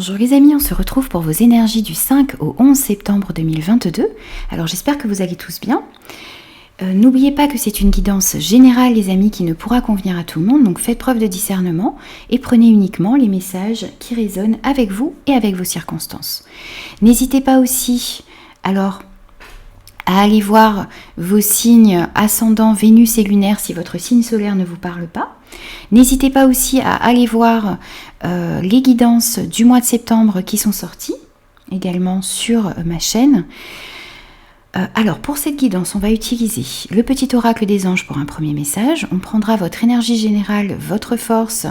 Bonjour les amis, on se retrouve pour vos énergies du 5 au 11 septembre 2022. Alors j'espère que vous allez tous bien. N'oubliez pas que c'est une guidance générale les amis qui ne pourra convenir à tout le monde, donc faites preuve de discernement et prenez uniquement les messages qui résonnent avec vous et avec vos circonstances. N'hésitez pas aussi à aller voir vos signes ascendants, Vénus et lunaire si votre signe solaire ne vous parle pas. N'hésitez pas aussi à aller voir les guidances du mois de septembre qui sont sorties également sur ma chaîne. Alors pour cette guidance, on va utiliser le petit oracle des anges pour un premier message. On prendra votre énergie générale, votre force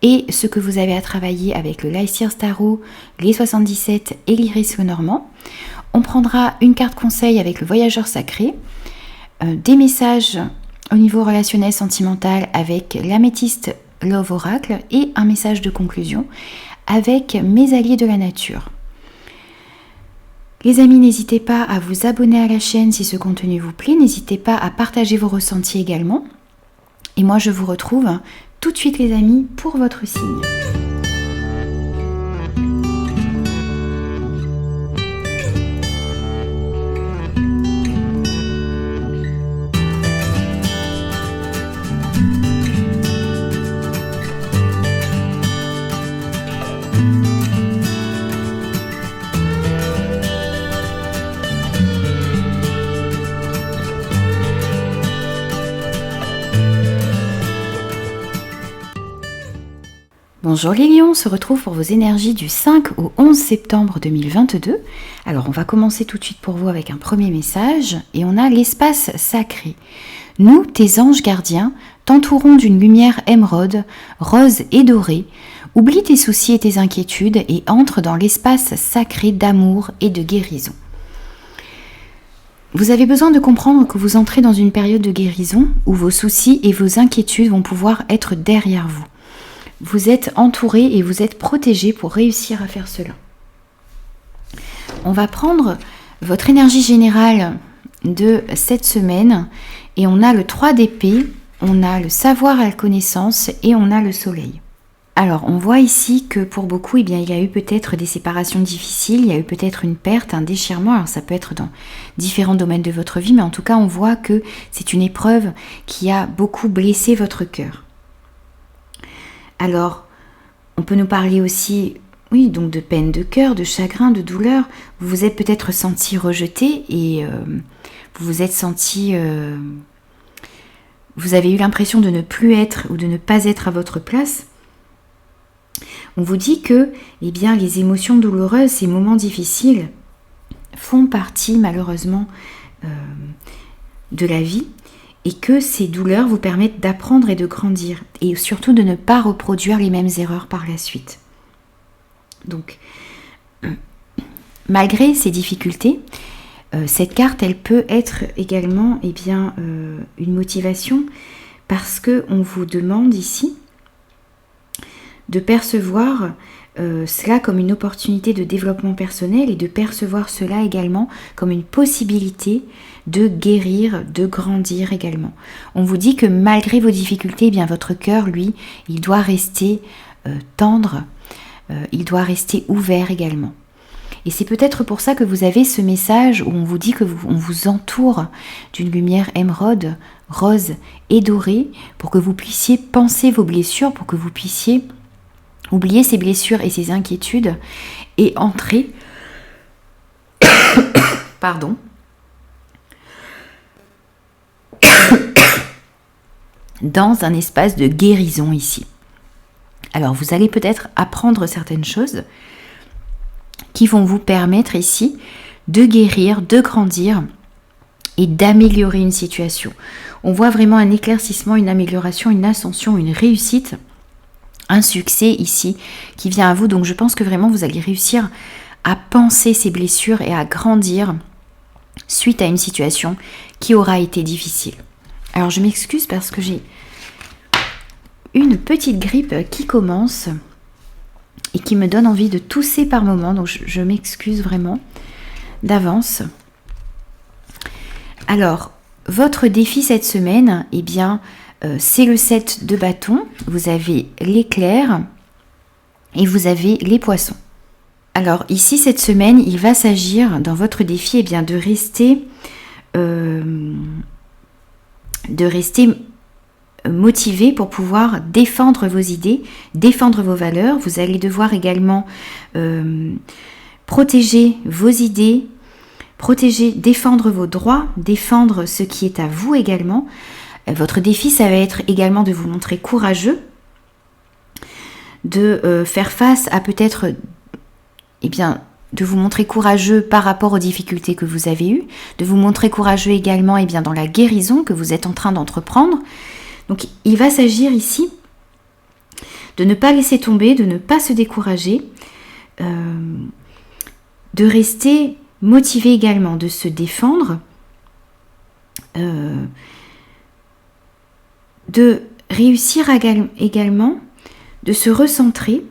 et ce que vous avez à travailler avec le Lyseer Tarot, les 77 et l'Iris Lenormand. On prendra une carte conseil avec le voyageur sacré, des messages au niveau relationnel sentimental avec l'améthyste Love Oracle et un message de conclusion avec mes alliés de la nature. Les amis, n'hésitez pas à vous abonner à la chaîne si ce contenu vous plaît, n'hésitez pas à partager vos ressentis également. Et moi je vous retrouve tout de suite les amis pour votre signe. Bonjour les lions, on se retrouve pour vos énergies du 5 au 11 septembre 2022. Alors on va commencer tout de suite pour vous avec un premier message et on a l'espace sacré. Nous, tes anges gardiens, t'entourons d'une lumière émeraude, rose et dorée. Oublie tes soucis et tes inquiétudes et entre dans l'espace sacré d'amour et de guérison. Vous avez besoin de comprendre que vous entrez dans une période de guérison où vos soucis et vos inquiétudes vont pouvoir être derrière vous. Vous êtes entouré et vous êtes protégé pour réussir à faire cela. On va prendre votre énergie générale de cette semaine et on a le 3 d'épée, on a le savoir et la connaissance et on a le soleil. Alors on voit ici que pour beaucoup, il y a eu peut-être des séparations difficiles, il y a eu peut-être une perte, un déchirement, alors ça peut être dans différents domaines de votre vie, mais en tout cas on voit que c'est une épreuve qui a beaucoup blessé votre cœur. Alors, on peut nous parler aussi, oui, donc de peine de cœur, de chagrin, de douleur. Vous vous êtes peut-être senti rejeté et vous vous êtes senti... vous avez eu l'impression de ne plus être ou de ne pas être à votre place. On vous dit que, eh bien, les émotions douloureuses, ces moments difficiles, font partie malheureusement de la vie. Et que ces douleurs vous permettent d'apprendre et de grandir. Et surtout de ne pas reproduire les mêmes erreurs par la suite. Donc, malgré ces difficultés, cette carte, elle peut être également une motivation parce qu'on vous demande ici de percevoir cela comme une opportunité de développement personnel et de percevoir cela également comme une possibilité de guérir, de grandir également. On vous dit que malgré vos difficultés, eh bien votre cœur, lui, il doit rester tendre, il doit rester ouvert également. Et c'est peut-être pour ça que vous avez ce message où on vous dit que on vous entoure d'une lumière émeraude, rose et dorée pour que vous puissiez penser vos blessures, pour que vous puissiez oublier ces blessures et ces inquiétudes et entrer dans un espace de guérison ici. Alors vous allez peut-être apprendre certaines choses qui vont vous permettre ici de guérir, de grandir et d'améliorer une situation. On voit vraiment un éclaircissement, une amélioration, une ascension, une réussite, un succès ici qui vient à vous. Donc je pense que vraiment vous allez réussir à penser ces blessures et à grandir suite à une situation qui aura été difficile. Alors je m'excuse parce que j'ai une petite grippe qui commence et qui me donne envie de tousser par moments, donc je m'excuse vraiment d'avance. Alors, votre défi cette semaine, eh bien, c'est le 7 de bâton, vous avez l'éclair et vous avez les poissons. Alors ici, cette semaine, il va s'agir dans votre défi de rester motivé pour pouvoir défendre vos idées, défendre vos valeurs. Vous allez devoir également protéger vos idées, défendre vos droits, défendre ce qui est à vous également. Votre défi, ça va être également de vous montrer courageux, de faire face à peut-être, de vous montrer courageux par rapport aux difficultés que vous avez eues, de vous montrer courageux également dans la guérison que vous êtes en train d'entreprendre. Donc il va s'agir ici de ne pas laisser tomber, de ne pas se décourager, de rester motivé également, de se défendre, de réussir également, de se recentrer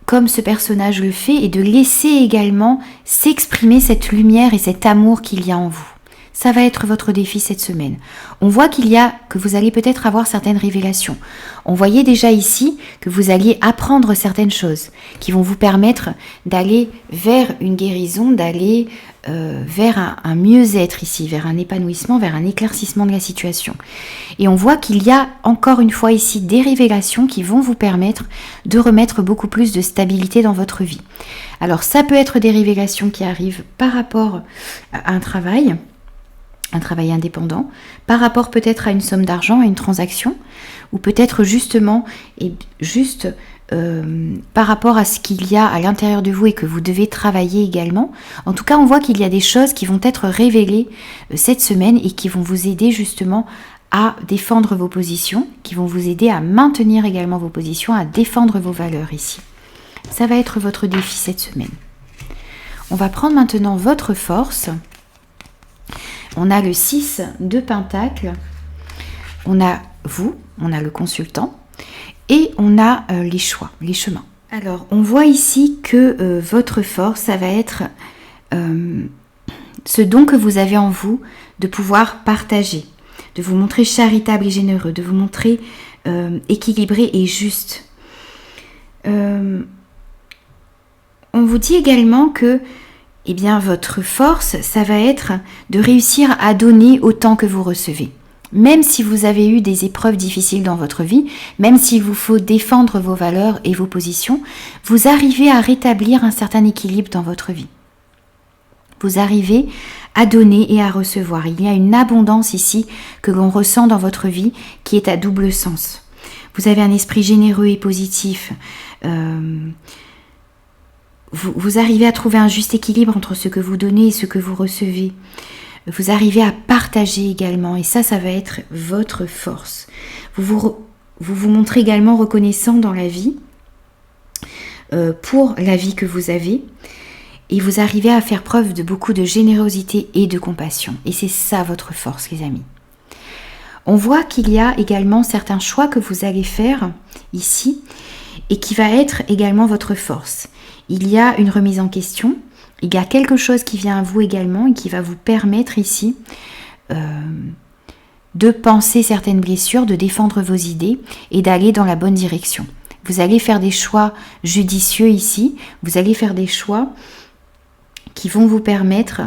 comme ce personnage le fait et de laisser également s'exprimer cette lumière et cet amour qu'il y a en vous. Ça va être votre défi cette semaine. On voit que vous allez peut-être avoir certaines révélations. On voyait déjà ici que vous alliez apprendre certaines choses qui vont vous permettre d'aller vers une guérison, d'aller vers un mieux-être ici, vers un épanouissement, vers un éclaircissement de la situation. Et on voit qu'il y a encore une fois ici des révélations qui vont vous permettre de remettre beaucoup plus de stabilité dans votre vie. Alors ça peut être des révélations qui arrivent par rapport à un travail indépendant, par rapport peut-être à une somme d'argent, à une transaction, ou peut-être justement par rapport à ce qu'il y a à l'intérieur de vous et que vous devez travailler également. En tout cas, on voit qu'il y a des choses qui vont être révélées cette semaine et qui vont vous aider justement à défendre vos positions, qui vont vous aider à maintenir également vos positions, à défendre vos valeurs ici. Ça va être votre défi cette semaine. On va prendre maintenant votre force. On a le 6 de Pentacles, on a vous, on a le consultant et on a les choix, les chemins. Alors, on voit ici que votre force, ça va être ce don que vous avez en vous de pouvoir partager, de vous montrer charitable et généreux, de vous montrer équilibré et juste. On vous dit également que votre force, ça va être de réussir à donner autant que vous recevez. Même si vous avez eu des épreuves difficiles dans votre vie, même s'il vous faut défendre vos valeurs et vos positions, vous arrivez à rétablir un certain équilibre dans votre vie. Vous arrivez à donner et à recevoir. Il y a une abondance ici que l'on ressent dans votre vie qui est à double sens. Vous avez un esprit généreux et positif. Vous arrivez à trouver un juste équilibre entre ce que vous donnez et ce que vous recevez. Vous arrivez à partager également et ça va être votre force. Vous vous montrez également reconnaissant dans la vie pour la vie que vous avez et vous arrivez à faire preuve de beaucoup de générosité et de compassion. Et c'est ça votre force, les amis. On voit qu'il y a également certains choix que vous allez faire ici et qui va être également votre force. Il y a une remise en question, il y a quelque chose qui vient à vous également et qui va vous permettre ici de penser certaines blessures, de défendre vos idées et d'aller dans la bonne direction. Vous allez faire des choix judicieux ici, vous allez faire des choix qui vont vous permettre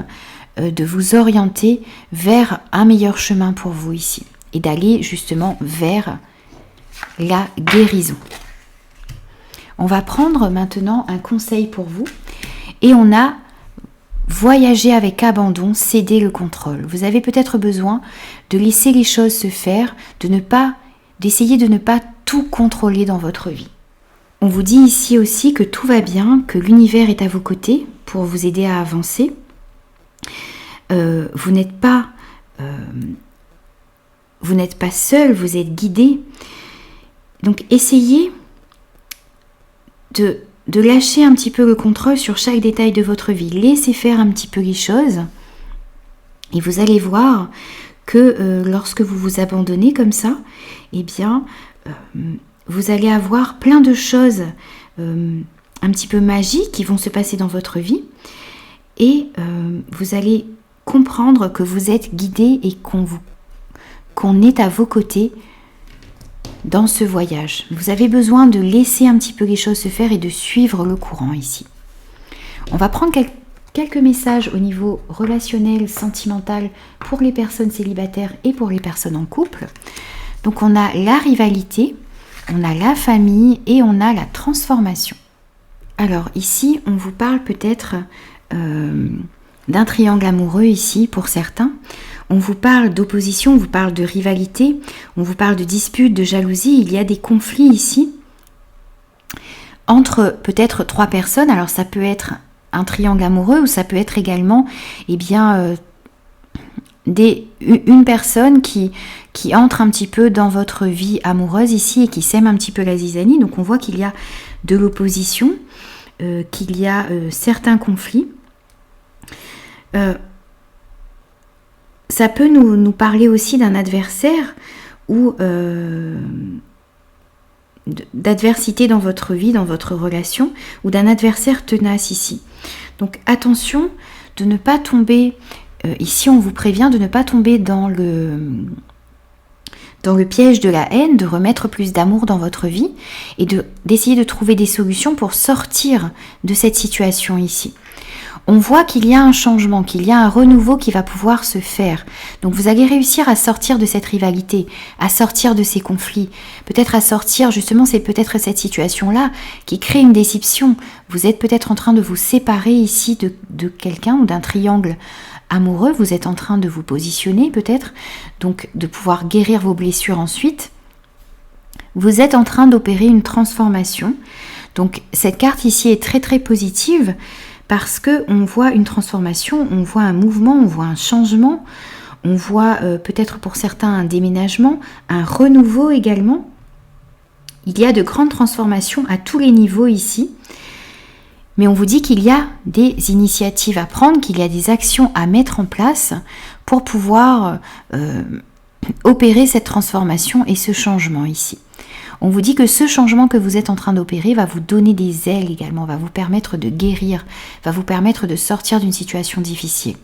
de vous orienter vers un meilleur chemin pour vous ici et d'aller justement vers la guérison. On va prendre maintenant un conseil pour vous et on a voyager avec abandon, céder le contrôle. Vous avez peut-être besoin de laisser les choses se faire, d'essayer de ne pas tout contrôler dans votre vie. On vous dit ici aussi que tout va bien, que l'univers est à vos côtés pour vous aider à avancer. Vous n'êtes pas seul, vous êtes guidé. Donc essayez de lâcher un petit peu le contrôle sur chaque détail de votre vie. Laissez faire un petit peu les choses et vous allez voir que lorsque vous vous abandonnez comme ça, vous allez avoir plein de choses un petit peu magiques qui vont se passer dans votre vie et vous allez comprendre que vous êtes guidé et qu'on est à vos côtés dans ce voyage. Vous avez besoin de laisser un petit peu les choses se faire et de suivre le courant ici. On va prendre quelques messages au niveau relationnel, sentimental pour les personnes célibataires et pour les personnes en couple. Donc on a la rivalité, on a la famille et on a la transformation. Alors ici, on vous parle peut-être d'un triangle amoureux ici pour certains. On vous parle d'opposition, on vous parle de rivalité, on vous parle de dispute, de jalousie. Il y a des conflits ici entre peut-être 3 personnes. Alors ça peut être un triangle amoureux ou ça peut être également une personne qui entre un petit peu dans votre vie amoureuse ici et qui sème un petit peu la zizanie. Donc on voit qu'il y a de l'opposition, qu'il y a certains conflits. Ça peut nous parler aussi d'un adversaire ou d'adversité dans votre vie, dans votre relation, ou d'un adversaire tenace ici. Donc attention de ne pas tomber, ici on vous prévient de ne pas tomber dans le piège de la haine, de remettre plus d'amour dans votre vie et d'essayer de trouver des solutions pour sortir de cette situation ici. On voit qu'il y a un changement, qu'il y a un renouveau qui va pouvoir se faire. Donc vous allez réussir à sortir de cette rivalité, à sortir de ces conflits, peut-être à sortir, justement, c'est peut-être cette situation-là qui crée une déception. Vous êtes peut-être en train de vous séparer ici de quelqu'un ou d'un triangle amoureux, vous êtes en train de vous positionner peut-être, donc de pouvoir guérir vos blessures ensuite. Vous êtes en train d'opérer une transformation. Donc cette carte ici est très très positive, parce qu'on voit une transformation, on voit un mouvement, on voit un changement, on voit peut-être pour certains un déménagement, un renouveau également. Il y a de grandes transformations à tous les niveaux ici. Mais on vous dit qu'il y a des initiatives à prendre, qu'il y a des actions à mettre en place pour pouvoir opérer cette transformation et ce changement ici. On vous dit que ce changement que vous êtes en train d'opérer va vous donner des ailes également, va vous permettre de guérir, va vous permettre de sortir d'une situation difficile.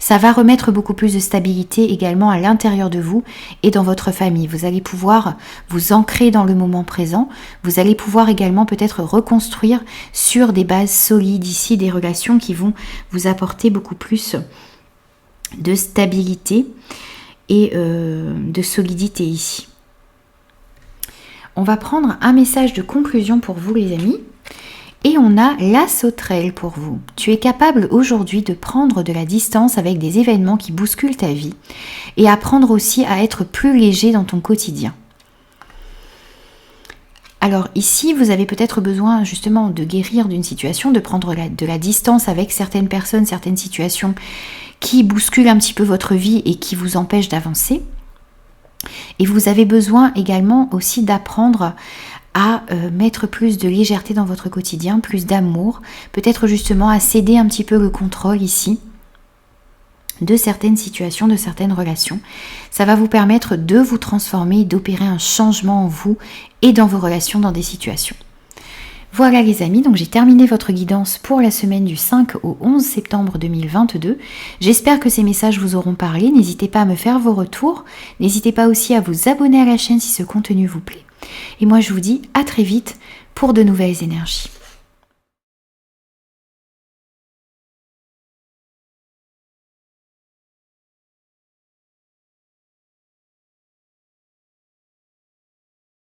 Ça va remettre beaucoup plus de stabilité également à l'intérieur de vous et dans votre famille. Vous allez pouvoir vous ancrer dans le moment présent. Vous allez pouvoir également peut-être reconstruire sur des bases solides ici, des relations qui vont vous apporter beaucoup plus de stabilité et de solidité ici. On va prendre un message de conclusion pour vous les amis. Et on a la sauterelle pour vous. Tu es capable aujourd'hui de prendre de la distance avec des événements qui bousculent ta vie et apprendre aussi à être plus léger dans ton quotidien. Alors ici, vous avez peut-être besoin justement de guérir d'une situation, de prendre de la distance avec certaines personnes, certaines situations qui bousculent un petit peu votre vie et qui vous empêchent d'avancer. Et vous avez besoin également aussi d'apprendre à mettre plus de légèreté dans votre quotidien, plus d'amour, peut-être justement à céder un petit peu le contrôle ici de certaines situations, de certaines relations. Ça va vous permettre de vous transformer, d'opérer un changement en vous et dans vos relations, dans des situations. Voilà les amis, donc j'ai terminé votre guidance pour la semaine du 5 au 11 septembre 2022. J'espère que ces messages vous auront parlé. N'hésitez pas à me faire vos retours. N'hésitez pas aussi à vous abonner à la chaîne si ce contenu vous plaît. Et moi je vous dis à très vite pour de nouvelles énergies.